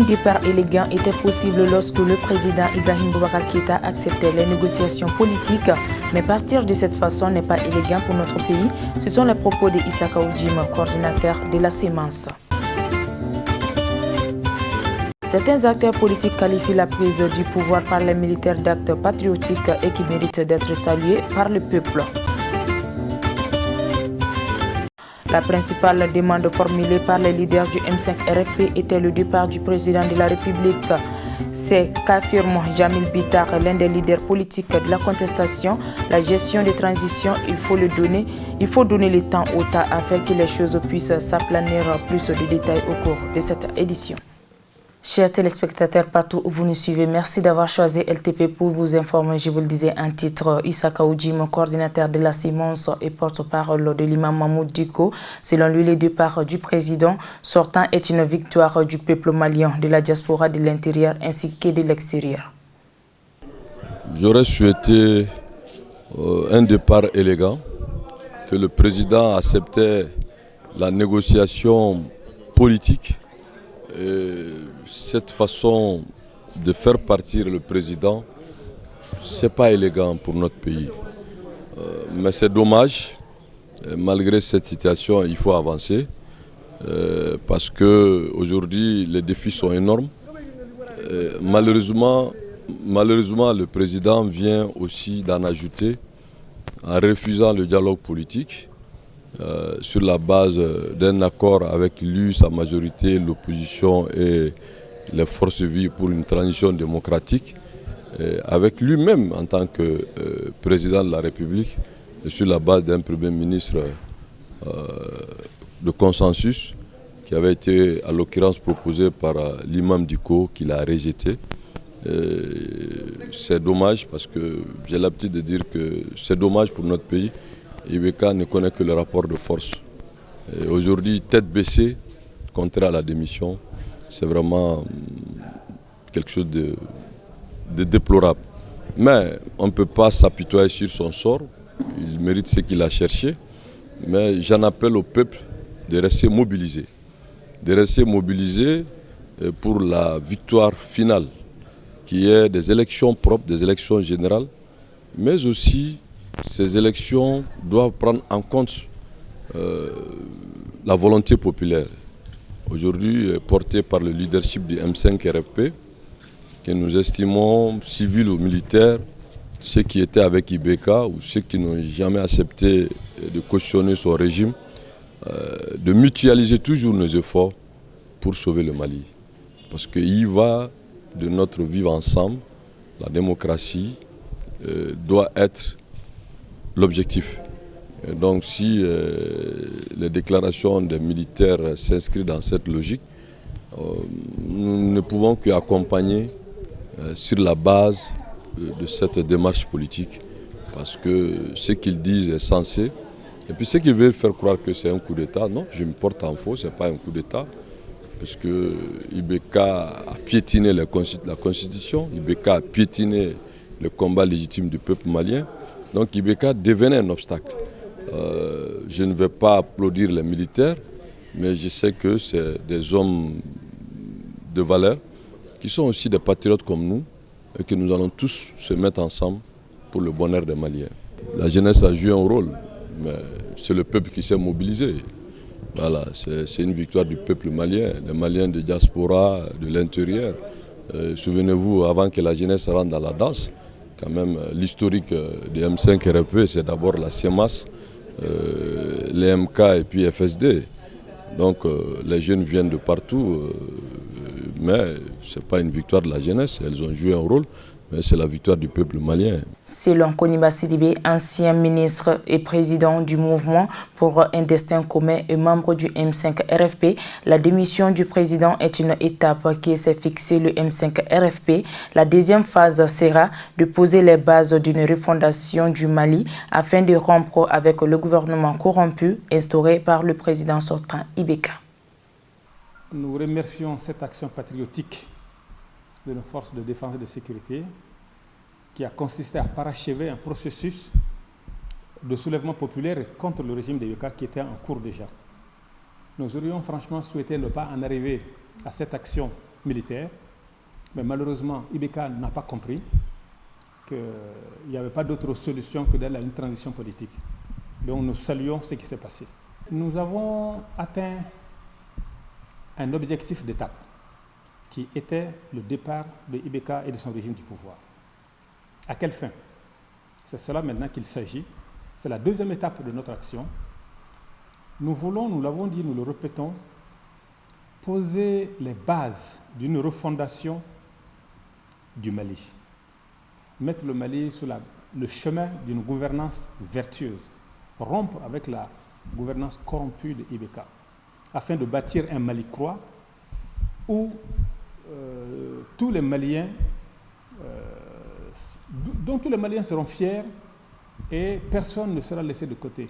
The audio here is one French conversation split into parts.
départ élégant était possible lorsque le président Ibrahim Boubacar Keïta acceptait les négociations politiques. Mais partir de cette façon n'est pas élégant pour notre pays. Ce sont les propos de Issaka Oudjim, coordinateur de la sémence. Certains acteurs politiques qualifient la prise du pouvoir par les militaires d'actes patriotiques et qui méritent d'être salués par le peuple. La principale demande formulée par les leaders du M5 RFP était le départ du président de la République. C'est qu'affirme Jamil Bitar, l'un des leaders politiques de la contestation. La gestion des transitions, il faut donner le temps au temps afin que les choses puissent s'aplanir. Plus de détails au cours de cette édition. Chers téléspectateurs, partout où vous nous suivez, merci d'avoir choisi LTV pour vous informer. Je vous le disais en titre, Issaka Oudjim, coordinateur de la sémence et porte-parole de l'imam Mahmoud Dicko. Selon lui, le départ du président sortant est une victoire du peuple malien, de la diaspora de l'intérieur ainsi que de l'extérieur. J'aurais souhaité un départ élégant, que le président acceptait la négociation politique. Et cette façon de faire partir le président, ce n'est pas élégant pour notre pays. Mais c'est dommage, malgré cette situation, il faut avancer. Parce qu'aujourd'hui, les défis sont énormes. Malheureusement, le président vient aussi d'en ajouter en refusant le dialogue politique. Sur la base d'un accord avec lui, sa majorité, l'opposition et les forces vives pour une transition démocratique, avec lui-même en tant que président de la République, et sur la base d'un premier ministre de consensus qui avait été à l'occurrence proposé par l'imam Dicko, qu'il a rejeté. C'est dommage parce que j'ai l'habitude de dire que c'est dommage pour notre pays. IBK ne connaît que le rapport de force. Aujourd'hui, tête baissée, contraire à la démission, c'est vraiment quelque chose de déplorable. Mais on ne peut pas s'apitoyer sur son sort. Il mérite ce qu'il a cherché. Mais j'en appelle au peuple de rester mobilisé. De rester mobilisé pour la victoire finale, qui est des élections propres, des élections générales, mais aussi ces élections doivent prendre en compte la volonté populaire. Aujourd'hui, portée par le leadership du M5 RFP, que nous estimons civils ou militaires, ceux qui étaient avec IBK ou ceux qui n'ont jamais accepté de cautionner son régime, de mutualiser toujours nos efforts pour sauver le Mali. Parce qu'il y va de notre vivre ensemble, la démocratie doit être l'objectif. Donc si les déclarations des militaires s'inscrivent dans cette logique, nous ne pouvons qu'accompagner sur la base de cette démarche politique, parce que ce qu'ils disent est censé. Et puis ceux qui veulent faire croire que c'est un coup d'État, non, je me porte en faux, ce n'est pas un coup d'État, puisque IBK a piétiné la Constitution, IBK a piétiné le combat légitime du peuple malien. Donc IBK devenait un obstacle. Je ne vais pas applaudir les militaires, mais je sais que c'est des hommes de valeur qui sont aussi des patriotes comme nous et que nous allons tous se mettre ensemble pour le bonheur des Maliens. La jeunesse a joué un rôle, mais c'est le peuple qui s'est mobilisé. Voilà, c'est une victoire du peuple malien, des Maliens de diaspora, de l'intérieur. Souvenez-vous, avant que la jeunesse rentre dans la danse, quand même, l'historique des M5 RFP, c'est d'abord la CEMAS, les MK et puis FSD. Donc les jeunes viennent de partout, mais ce n'est pas une victoire de la jeunesse, elles ont joué un rôle, mais c'est la victoire du peuple malien. Selon Koniba Sidibé, ancien ministre et président du mouvement pour un destin commun et membre du M5 RFP, la démission du président est une étape qui s'est fixée le M5 RFP. La deuxième phase sera de poser les bases d'une refondation du Mali afin de rompre avec le gouvernement corrompu instauré par le président sortant IBK. Nous remercions cette action patriotique de nos forces de défense et de sécurité qui a consisté à parachever un processus de soulèvement populaire contre le régime de IBK qui était en cours déjà. Nous aurions franchement souhaité ne pas en arriver à cette action militaire. Mais malheureusement, Ibeka n'a pas compris qu'il n'y avait pas d'autre solution que d'aller à une transition politique. Donc nous saluons ce qui s'est passé. Nous avons atteint un objectif d'étape qui était le départ de Ibeka et de son régime du pouvoir. À quelle fin? C'est cela maintenant qu'il s'agit. C'est la deuxième étape de notre action. Nous voulons, nous l'avons dit, nous le répétons, poser les bases d'une refondation du Mali. Mettre le Mali sur le chemin d'une gouvernance vertueuse. Rompre avec la gouvernance corrompue de Ibeka, afin de bâtir un Mali croix où tous les Maliens, dont tous les Maliens seront fiers et personne ne sera laissé de côté.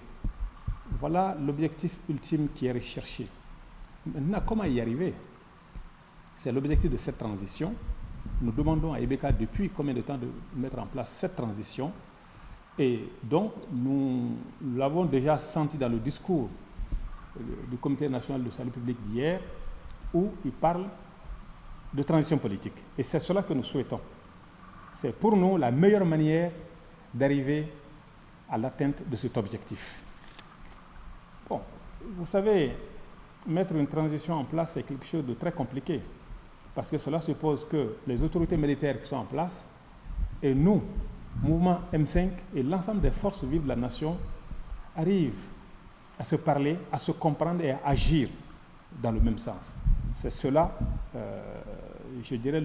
Voilà l'objectif ultime qui est recherché. Maintenant, comment y arriver? C'est l'objectif de cette transition. Nous demandons à Ibeka depuis combien de temps de mettre en place cette transition. Et donc, nous l'avons déjà senti dans le discours du Comité national de salut public d'hier, où il parle de transition politique. Et c'est cela que nous souhaitons. C'est pour nous la meilleure manière d'arriver à l'atteinte de cet objectif. Bon, vous savez, mettre une transition en place, c'est quelque chose de très compliqué, parce que cela suppose que les autorités militaires qui sont en place et nous, mouvement M5 et l'ensemble des forces vives de la nation arrivent à se parler, à se comprendre et à agir dans le même sens. C'est cela, je dirais,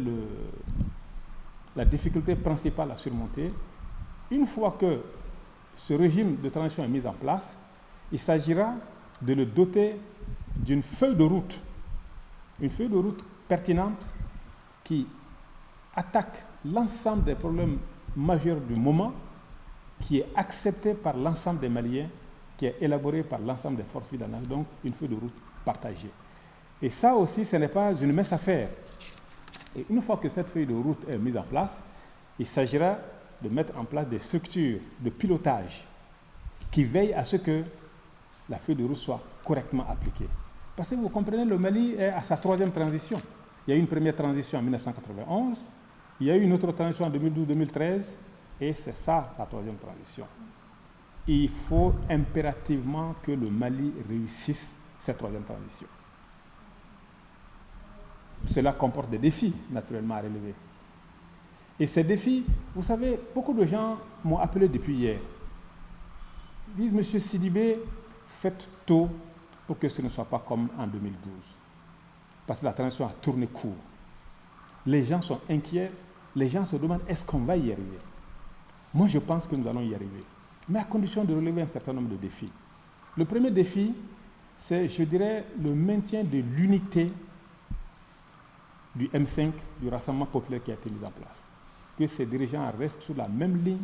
la difficulté principale à surmonter. Une fois que ce régime de transition est mis en place, il s'agira de le doter d'une feuille de route, une feuille de route pertinente qui attaque l'ensemble des problèmes majeurs du moment, qui est acceptée par l'ensemble des Maliens, qui est élaborée par l'ensemble des forces vives, donc une feuille de route partagée. Et ça aussi, ce n'est pas une mince affaire. Et une fois que cette feuille de route est mise en place, il s'agira de mettre en place des structures de pilotage qui veillent à ce que la feuille de route soit correctement appliquée. Parce que vous comprenez, le Mali est à sa troisième transition. Il y a eu une première transition en 1991, il y a eu une autre transition en 2012-2013, et c'est ça la troisième transition. Il faut impérativement que le Mali réussisse cette troisième transition. Cela comporte des défis, naturellement, à relever. Et ces défis, vous savez, beaucoup de gens m'ont appelé depuis hier. Ils disent, Monsieur Sidibé, faites tôt pour que ce ne soit pas comme en 2012. Parce que la transition a tourné court. Les gens sont inquiets, les gens se demandent, est-ce qu'on va y arriver? Moi, je pense que nous allons y arriver, mais à condition de relever un certain nombre de défis. Le premier défi, c'est, je dirais, le maintien de l'unité du M5, du Rassemblement populaire qui a été mis en place. Que ces dirigeants restent sur la même ligne,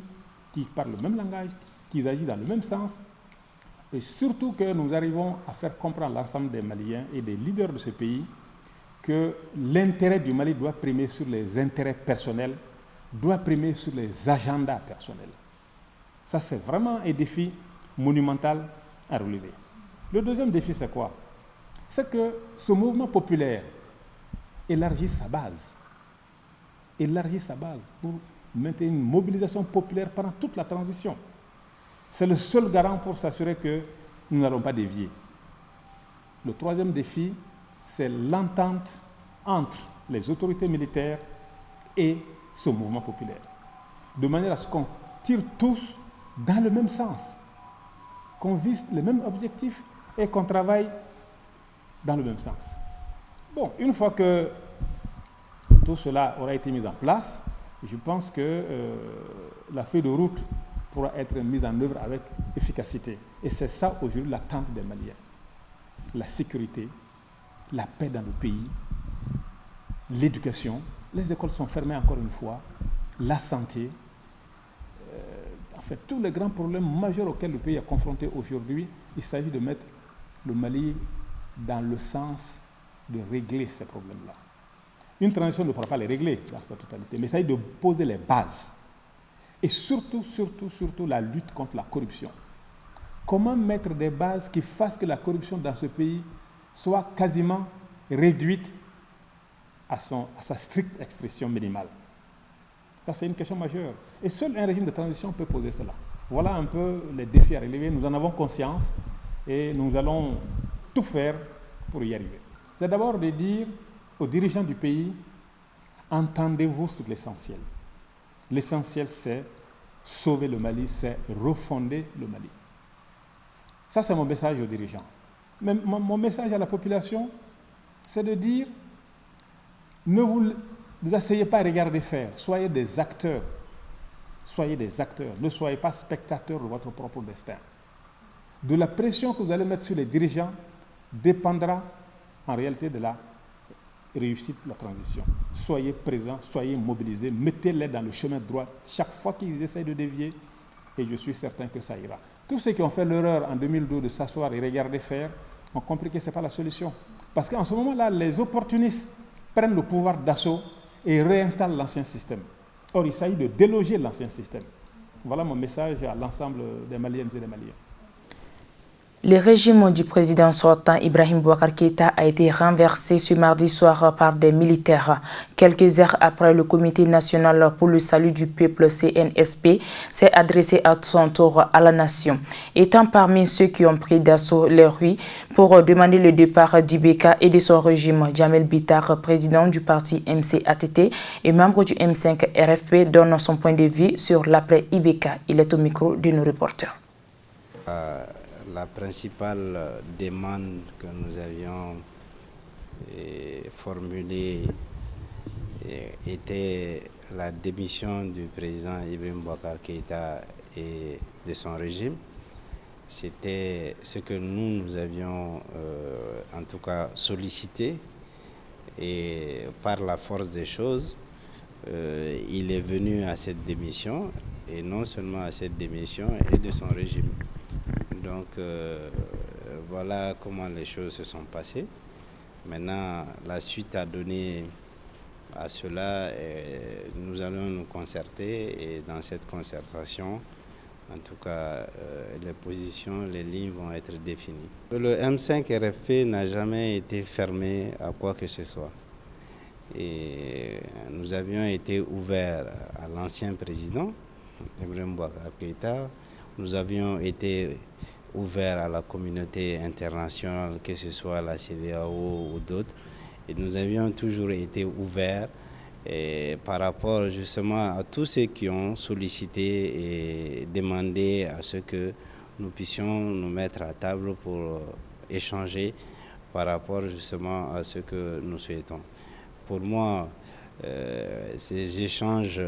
qu'ils parlent le même langage, qu'ils agissent dans le même sens, et surtout que nous arrivons à faire comprendre à l'ensemble des Maliens et des leaders de ce pays que l'intérêt du Mali doit primer sur les intérêts personnels, doit primer sur les agendas personnels. Ça, c'est vraiment un défi monumental à relever. Le deuxième défi, c'est quoi? C'est que ce mouvement populaire élargit sa base pour maintenir une mobilisation populaire pendant toute la transition. C'est le seul garant pour s'assurer que nous n'allons pas dévier. Le troisième défi, c'est l'entente entre les autorités militaires et ce mouvement populaire, de manière à ce qu'on tire tous dans le même sens, qu'on vise les mêmes objectifs et qu'on travaille dans le même sens. Bon, une fois que tout cela aura été mis en place, je pense que la feuille de route pourra être mise en œuvre avec efficacité. Et c'est ça aujourd'hui l'attente des Maliens. La sécurité, la paix dans le pays, l'éducation, les écoles sont fermées encore une fois, la santé, en fait tous les grands problèmes majeurs auxquels le pays est confronté aujourd'hui, il s'agit de mettre le Mali dans le sens de régler ces problèmes-là. Une transition ne pourra pas les régler dans sa totalité, mais il s'agit de poser les bases. Et surtout, la lutte contre la corruption. Comment mettre des bases qui fassent que la corruption dans ce pays soit quasiment réduite à sa stricte expression minimale. Ça, c'est une question majeure. Et seul un régime de transition peut poser cela. Voilà un peu les défis à relever. Nous en avons conscience et nous allons tout faire pour y arriver. C'est d'abord de dire aux dirigeants du pays, entendez-vous sur l'essentiel. L'essentiel, c'est sauver le Mali, c'est refonder le Mali. Ça, c'est mon message aux dirigeants. Mais mon message à la population, c'est de dire, ne vous asseyez pas à regarder faire, soyez des acteurs. Soyez des acteurs, ne soyez pas spectateurs de votre propre destin. De la pression que vous allez mettre sur les dirigeants dépendra en réalité de la réussite de la transition. Soyez présents, soyez mobilisés, mettez-les dans le chemin droit chaque fois qu'ils essayent de dévier et je suis certain que ça ira. Tous ceux qui ont fait l'erreur en 2012 de s'asseoir et regarder faire ont compris que ce n'est pas la solution. Parce qu'en ce moment-là, les opportunistes prennent le pouvoir d'assaut et réinstallent l'ancien système. Or, il s'agit de déloger l'ancien système. Voilà mon message à l'ensemble des Maliennes et des Maliens. Le régime du président sortant Ibrahim Boubacar Keïta a été renversé ce mardi soir par des militaires. Quelques heures après, le Comité national pour le salut du peuple CNSP s'est adressé à son tour à la nation. Étant parmi ceux qui ont pris d'assaut les rues pour demander le départ d'Ibeka et de son régime, Jamel Bitar, président du parti MCATT et membre du M5 RFP, donne son point de vue sur l'après-Ibeka. Il est au micro de nos reporters. La principale demande que nous avions formulée était la démission du président Ibrahim Boubacar Keïta et de son régime. C'était ce que nous avions en tout cas sollicité et par la force des choses, il est venu à cette démission et non seulement à cette démission et de son régime. Donc voilà comment les choses se sont passées. Maintenant, la suite à donner à cela, nous allons nous concerter et dans cette concertation, en tout cas, les positions, les lignes vont être définies. Le M5 RFP n'a jamais été fermé à quoi que ce soit. Et nous avions été ouverts à l'ancien président, Ibrahim Boubacar Keïta. Nous avions été ouverts à la communauté internationale, que ce soit la CEDEAO ou d'autres. Et nous avions toujours été ouverts par rapport justement à tous ceux qui ont sollicité et demandé à ce que nous puissions nous mettre à table pour échanger par rapport justement à ce que nous souhaitons. Pour moi, ces échanges,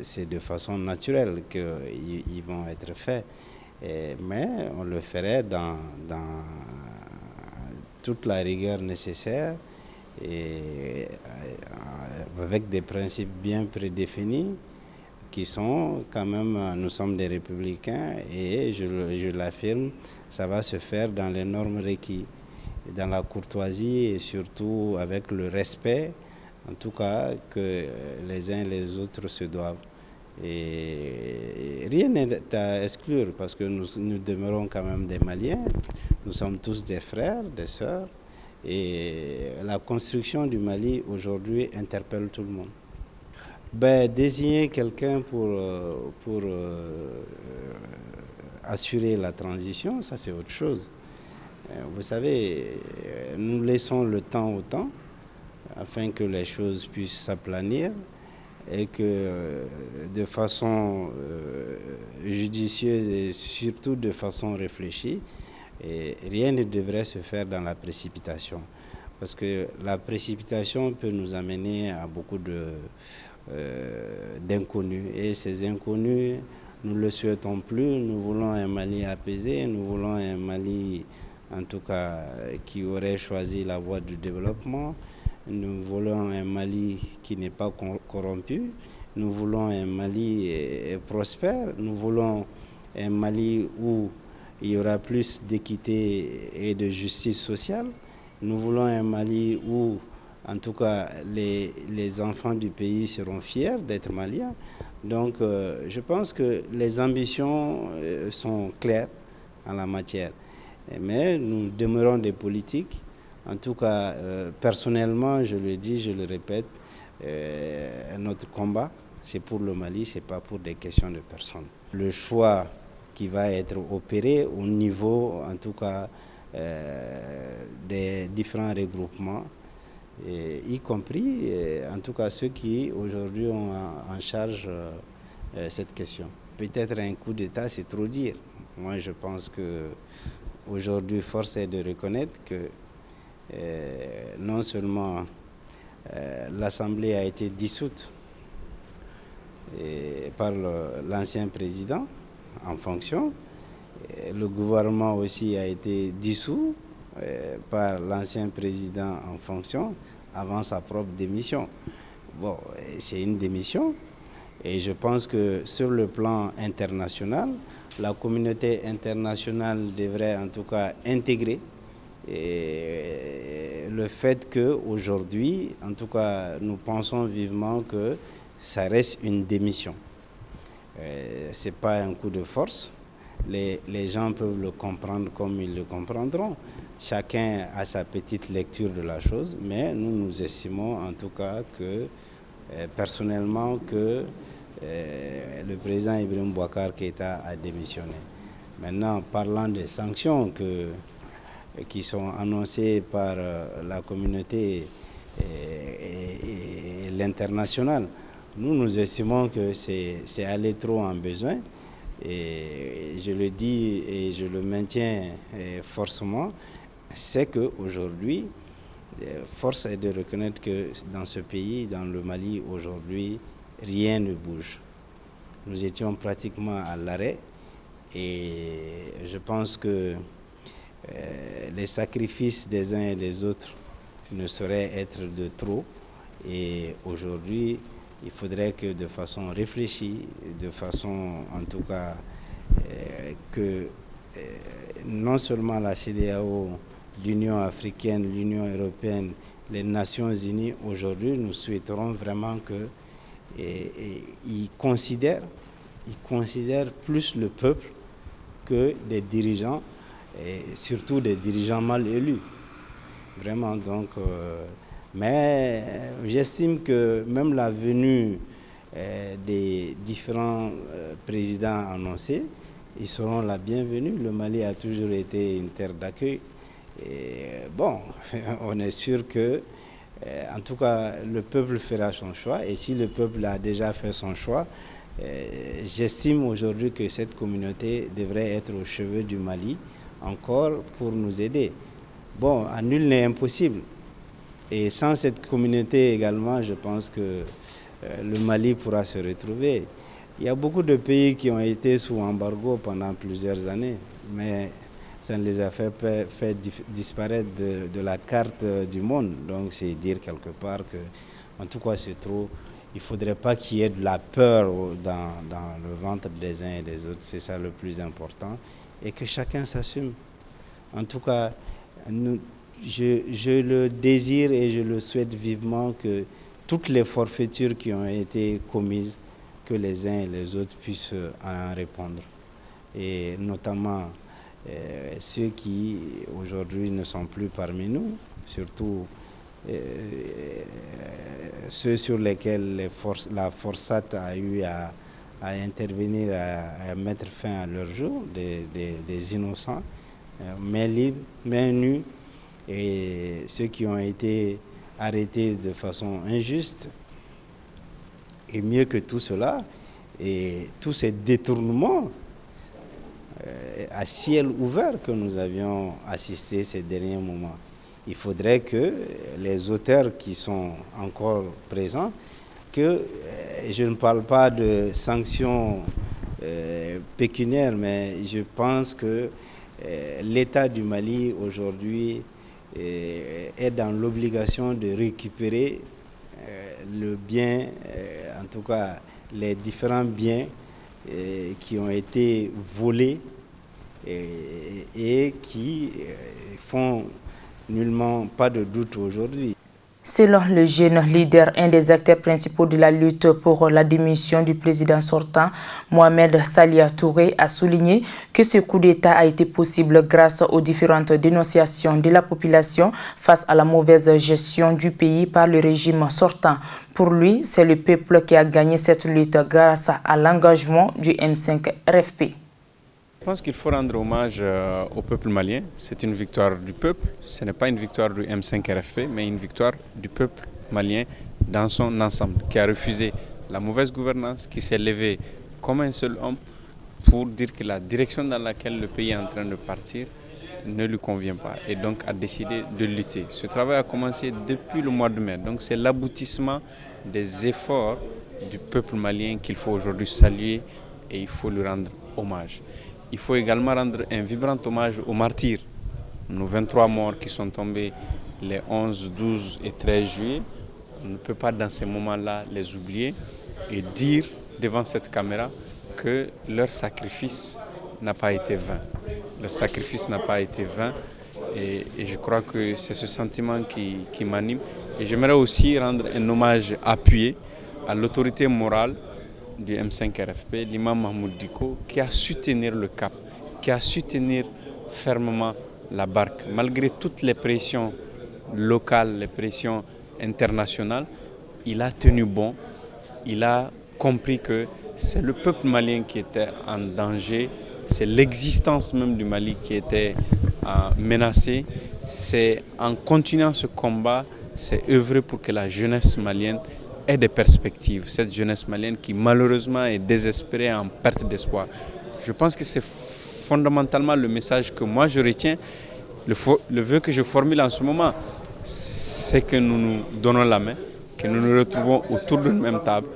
c'est de façon naturelle qu'ils vont être faits, mais on le ferait dans toute la rigueur nécessaire et avec des principes bien prédéfinis qui sont quand même, nous sommes des républicains et je l'affirme, ça va se faire dans les normes requises, dans la courtoisie et surtout avec le respect, en tout cas que les uns et les autres se doivent. Et rien n'est à exclure parce que nous demeurons quand même des Maliens, nous sommes tous des frères, des sœurs et la construction du Mali aujourd'hui interpelle tout le monde. Désigner quelqu'un pour assurer la transition, ça c'est autre chose. Vous savez, nous laissons le temps au temps afin que les choses puissent s'aplanir et que de façon judicieuse et surtout de façon réfléchie, et rien ne devrait se faire dans la précipitation. Parce que la précipitation peut nous amener à beaucoup d'inconnus. Et ces inconnus, nous ne le souhaitons plus. Nous voulons un Mali apaisé, nous voulons un Mali en tout cas qui aurait choisi la voie du développement. Nous voulons un Mali qui n'est pas corrompu. Nous voulons un Mali prospère. Nous voulons un Mali où il y aura plus d'équité et de justice sociale. Nous voulons un Mali où, en tout cas, les enfants du pays seront fiers d'être maliens. Donc, je pense que les ambitions sont claires en la matière. Mais nous demeurons des politiques. En tout cas, personnellement, je le dis, je le répète, notre combat, c'est pour le Mali, ce n'est pas pour des questions de personnes. Le choix qui va être opéré au niveau, en tout cas, des différents regroupements, y compris, en tout cas, ceux qui aujourd'hui ont en charge cette question. Peut-être un coup d'État, c'est trop dire. Moi, je pense qu'aujourd'hui, force est de reconnaître que non seulement l'Assemblée a été dissoute par l'ancien président en fonction, le gouvernement aussi a été dissous par l'ancien président en fonction avant sa propre démission. Bon, c'est une démission et je pense que sur le plan international, la communauté internationale devrait en tout cas intégrer le fait qu'aujourd'hui, en tout cas, nous pensons vivement que ça reste une démission. Ce n'est pas un coup de force. Les gens peuvent le comprendre comme ils le comprendront. Chacun a sa petite lecture de la chose, mais nous estimons en tout cas que, personnellement, que le président Ibrahim Boubacar Keïta a démissionné. Maintenant, parlant des sanctions qui sont annoncées par la communauté et l'international, nous estimons que c'est aller trop en besoin. Et je le dis et je le maintiens forcément, c'est qu'aujourd'hui, force est de reconnaître que dans ce pays, dans le Mali, aujourd'hui, rien ne bouge. Nous étions pratiquement à l'arrêt et je pense que les sacrifices des uns et des autres ne sauraient être de trop. Et aujourd'hui, il faudrait que de façon réfléchie, de façon en tout cas que non seulement la CEDEAO, l'Union africaine, l'Union européenne, les Nations unies, aujourd'hui nous souhaiterons vraiment qu'ils considèrent plus le peuple que des dirigeants, et surtout des dirigeants mal élus. Vraiment donc... mais j'estime que même la venue des différents présidents annoncés, ils seront la bienvenue. Le Mali a toujours été une terre d'accueil. Bon, on est sûr que, en tout cas, le peuple fera son choix. Et si le peuple a déjà fait son choix, j'estime aujourd'hui que cette communauté devrait être au chevet du Mali encore pour nous aider. Bon, nul n'est impossible. Et sans cette communauté également, je pense que le Mali pourra se retrouver. Il y a beaucoup de pays qui ont été sous embargo pendant plusieurs années, mais ça ne les a fait disparaître de la carte du monde. Donc c'est dire quelque part que, en tout cas, c'est trop. Il ne faudrait pas qu'il y ait de la peur dans le ventre des uns et des autres. C'est ça le plus important. Et que chacun s'assume. En tout cas, je le désire et je le souhaite vivement que toutes les forfaitures qui ont été commises, que les uns et les autres puissent en répondre. Et notamment ceux qui aujourd'hui ne sont plus parmi nous, surtout ceux sur lesquels la Forçat a eu à intervenir, à mettre fin à leur jour, des innocents, mains libres, mains nues, et ceux qui ont été arrêtés de façon injuste. Et mieux que tout cela, et tous ces détournements à ciel ouvert que nous avions assisté ces derniers moments, il faudrait que les auteurs qui sont encore présents, que je ne parle pas de sanctions pécuniaires, mais je pense que l'État du Mali aujourd'hui est dans l'obligation de récupérer le bien, en tout cas les différents biens qui ont été volés et qui font nullement pas de doute aujourd'hui. Selon le jeune leader, un des acteurs principaux de la lutte pour la démission du président sortant, Mohamed Salia Touré, a souligné que ce coup d'État a été possible grâce aux différentes dénonciations de la population face à la mauvaise gestion du pays par le régime sortant. Pour lui, c'est le peuple qui a gagné cette lutte grâce à l'engagement du M5 RFP. Je pense qu'il faut rendre hommage au peuple malien. C'est une victoire du peuple. Ce n'est pas une victoire du M5 RFP, mais une victoire du peuple malien dans son ensemble, qui a refusé la mauvaise gouvernance, qui s'est levé comme un seul homme pour dire que la direction dans laquelle le pays est en train de partir ne lui convient pas et donc a décidé de lutter. Ce travail a commencé depuis le mois de mai, donc c'est l'aboutissement des efforts du peuple malien qu'il faut aujourd'hui saluer et il faut lui rendre hommage. Il faut également rendre un vibrant hommage aux martyrs, nos 23 morts qui sont tombés les 11, 12 et 13 juillet. On ne peut pas dans ces moments-là les oublier et dire devant cette caméra que leur sacrifice n'a pas été vain. Leur sacrifice n'a pas été vain et je crois que c'est ce sentiment qui m'anime. Et j'aimerais aussi rendre un hommage appuyé à l'autorité morale du M5 RFP, l'imam Mahmoud Diko, qui a su tenir le cap, qui a su tenir fermement la barque. Malgré toutes les pressions locales, les pressions internationales, il a tenu bon, il a compris que c'est le peuple malien qui était en danger, c'est l'existence même du Mali qui était menacée. C'est en continuant ce combat, c'est œuvrer pour que la jeunesse malienne ait des perspectives. Cette jeunesse malienne qui malheureusement est désespérée, en perte d'espoir. Je pense que c'est fondamentalement le message que moi je retiens. Le vœu que je formule en ce moment, c'est que nous nous donnons la main, que nous nous retrouvons autour d'une même table,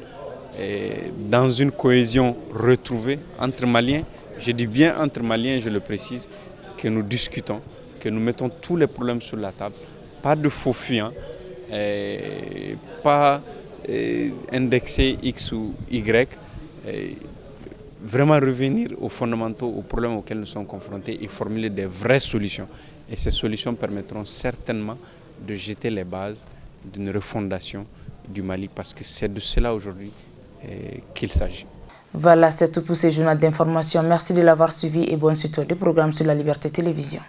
et dans une cohésion retrouvée entre Maliens. Je dis bien entre Maliens, je le précise, que nous discutons, que nous mettons tous les problèmes sur la table. Pas de faux fuyants, pas indexer X ou Y. Vraiment revenir aux fondamentaux, aux problèmes auxquels nous sommes confrontés et formuler des vraies solutions. Et ces solutions permettront certainement de jeter les bases d'une refondation du Mali parce que c'est de cela aujourd'hui qu'il s'agit. Voilà, c'est tout pour ce journal d'information. Merci de l'avoir suivi et bonne suite des programmes sur la Liberté Télévision.